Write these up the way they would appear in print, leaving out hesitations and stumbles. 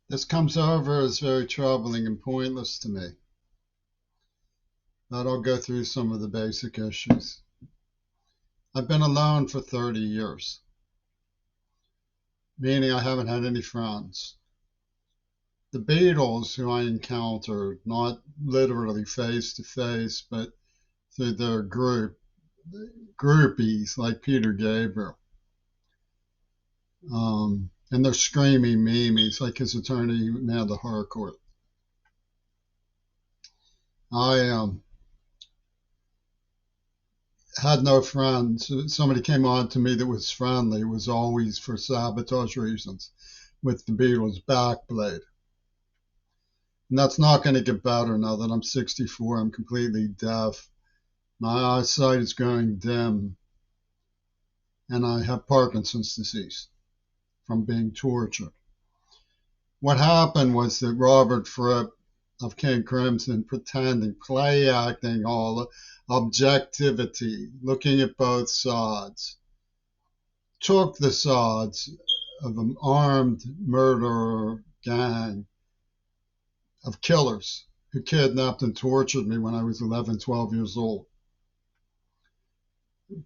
This comes over as very troubling and pointless to me, but I'll go through some of the basic issues. I've been alone for 30 years, meaning I haven't had any friends. The Beatles, who I encountered, not literally face to face, but through their groupies like Peter Gabriel, and they're screaming memes like his attorney, Amanda Harcourt. I had no friends. Somebody came on to me that was friendly. It was always for sabotage reasons with the Beatles' Backblade. And that's not going to get better now that I'm 64. I'm completely deaf. My eyesight is going dim. And I have Parkinson's disease from being tortured. What happened was that Robert Fripp of King Crimson, pretending, play acting, all objectivity, looking at both sides, took the sides of an armed murderer gang of killers who kidnapped and tortured me when I was 11, 12 years old.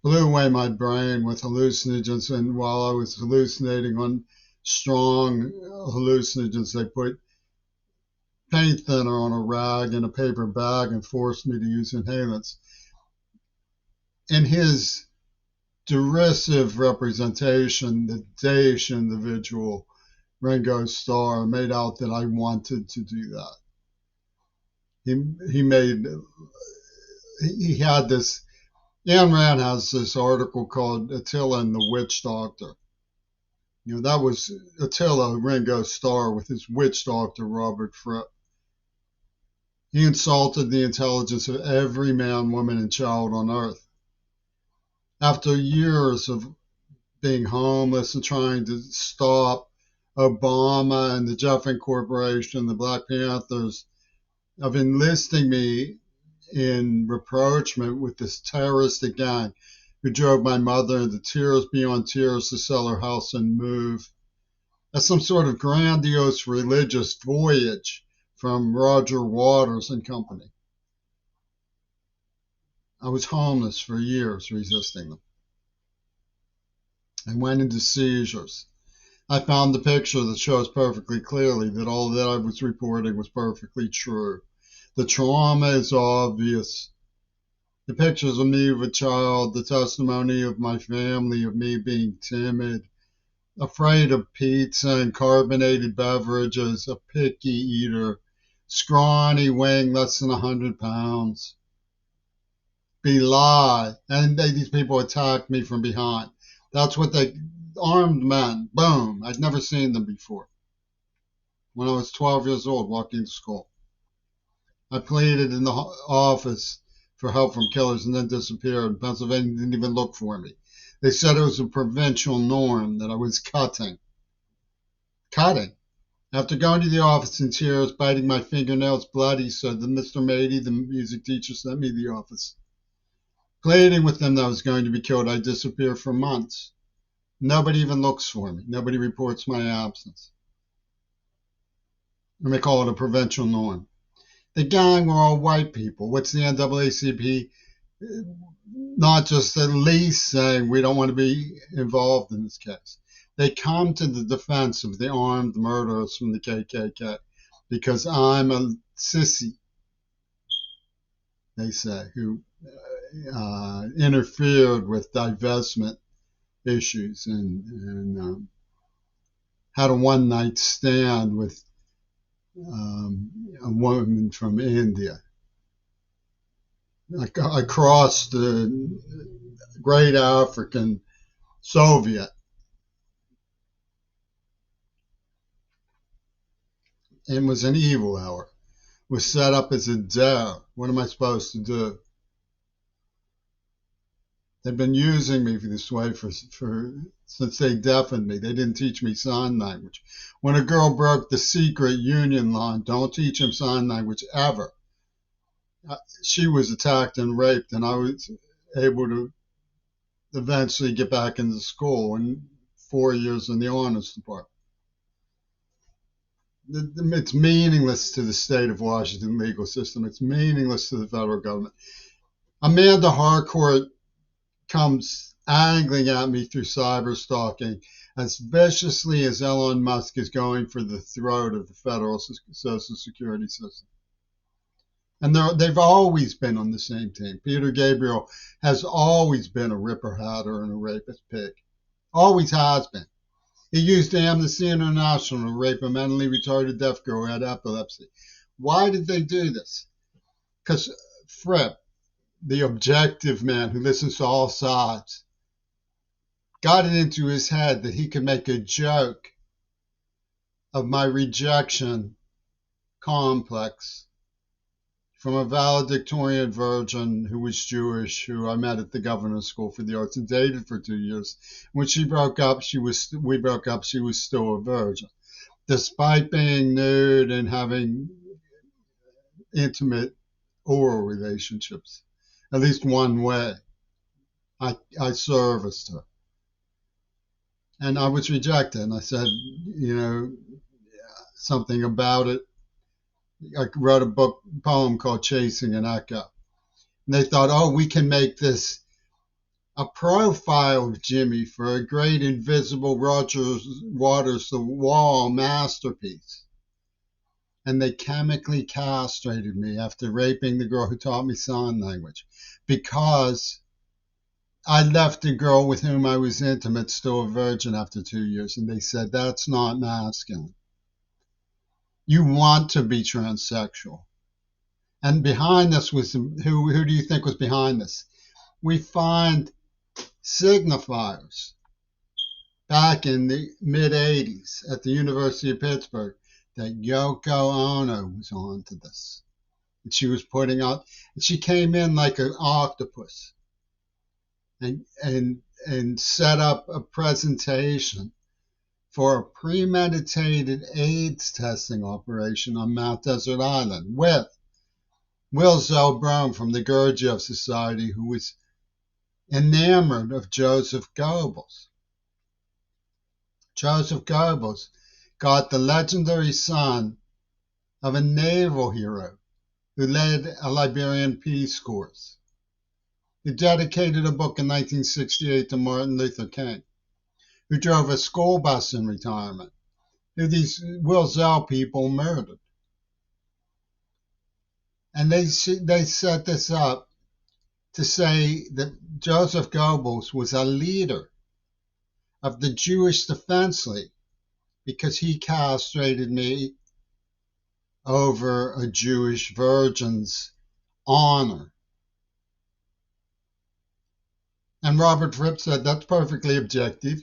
Blew away my brain with hallucinogens, and while I was hallucinating on strong hallucinogens, they put paint thinner on a rag in a paper bag and forced me to use inhalants. In his derisive representation, the Danish individual Ringo Starr made out that I wanted to do that. He made he had this. Ayn Rand has this article called Attila and the Witch Doctor. You know, that was Attila Ringo Starr with his witch doctor Robert Fripp. He insulted the intelligence of every man, woman, and child on earth. After years of being homeless and trying to stop Obama and the Jeffrey Corporation, the Black Panthers, of enlisting me in rapprochement with this terroristic gang who drove my mother into tears beyond tears to sell her house and move. As some sort of grandiose religious voyage from Roger Waters and company. I was homeless for years resisting them. I went into seizures. I found the picture that shows perfectly clearly that all that I was reporting was perfectly true. The trauma is obvious. The pictures of me as a child, the testimony of my family, of me being timid, afraid of pizza and carbonated beverages, a picky eater, scrawny, weighing less than 100 pounds. Belie. And these people attacked me from behind. That's what armed men, boom. I'd never seen them before. When I was 12 years old, walking to school. I pleaded in the office for help from killers and then disappeared. Pennsylvania didn't even look for me. They said it was a provincial norm that I was cutting. Cutting. After going to the office in tears, biting my fingernails bloody, said that Mr. Mady, the music teacher, sent me to the office. Pleading with them that I was going to be killed, I disappear for months. Nobody even looks for me. Nobody reports my absence. And they call it a provincial norm. The gang were all white people. What's the NAACP? Not just at least saying we don't want to be involved in this case. They come to the defense of the armed murderers from the KKK because I'm a sissy, they say, who interfered with divestment issues and had a one-night stand with a woman from India. I crossed the great African Soviet. And was an evil hour. Was set up as a dare. What am I supposed to do? They've been using me this way since they deafened me. They didn't teach me sign language. When a girl broke the secret union line, don't teach them sign language ever. She was attacked and raped, and I was able to eventually get back into school and 4 years in the honors department. It's meaningless to the state of Washington legal system. It's meaningless to the federal government. Amanda Harcourt comes angling at me through cyber stalking as viciously as Elon Musk is going for the throat of the federal social security system. And they've always been on the same team. Peter Gabriel has always been a ripper hatter and a rapist pig. Always has been. He used Amnesty International to rape a mentally retarded deaf girl who had epilepsy. Why did they do this? Because Fripp, the objective man who listens to all sides, got it into his head that he could make a joke of my rejection complex from a valedictorian virgin who was Jewish, who I met at the Governor's School for the Arts and dated for 2 years. When we broke up, she was still a virgin, despite being nude and having intimate oral relationships, at least one way. I serviced her. And I was rejected. And I said, something about it. I wrote a poem called Chasing an Echo. And they thought, oh, we can make this a profile of Jimmy for a great invisible Waters the Wall masterpiece. And they chemically castrated me after raping the girl who taught me sign language because I left a girl with whom I was intimate, still a virgin after 2 years. And they said, that's not masculine. You want to be transsexual. And behind this was, who do you think was behind this? We find signifiers back in the mid-'80s at the University of Pittsburgh that Yoko Ono was onto this. And she was putting out, and she came in like an octopus and set up a presentation for a premeditated AIDS testing operation on Mount Desert Island with Will Zellbrome from the Gurdjieff Society, who was enamored of Joseph Goebbels. Joseph Goebbels got the legendary son of a naval hero who led a Liberian peace corps, who dedicated a book in 1968 to Martin Luther King, who drove a school bus in retirement, who these Will Zell people murdered. And they set this up to say that Joseph Goebbels was a leader of the Jewish Defense League because he castrated me over a Jewish virgin's honor. And Robert Fripp said, that's perfectly objective.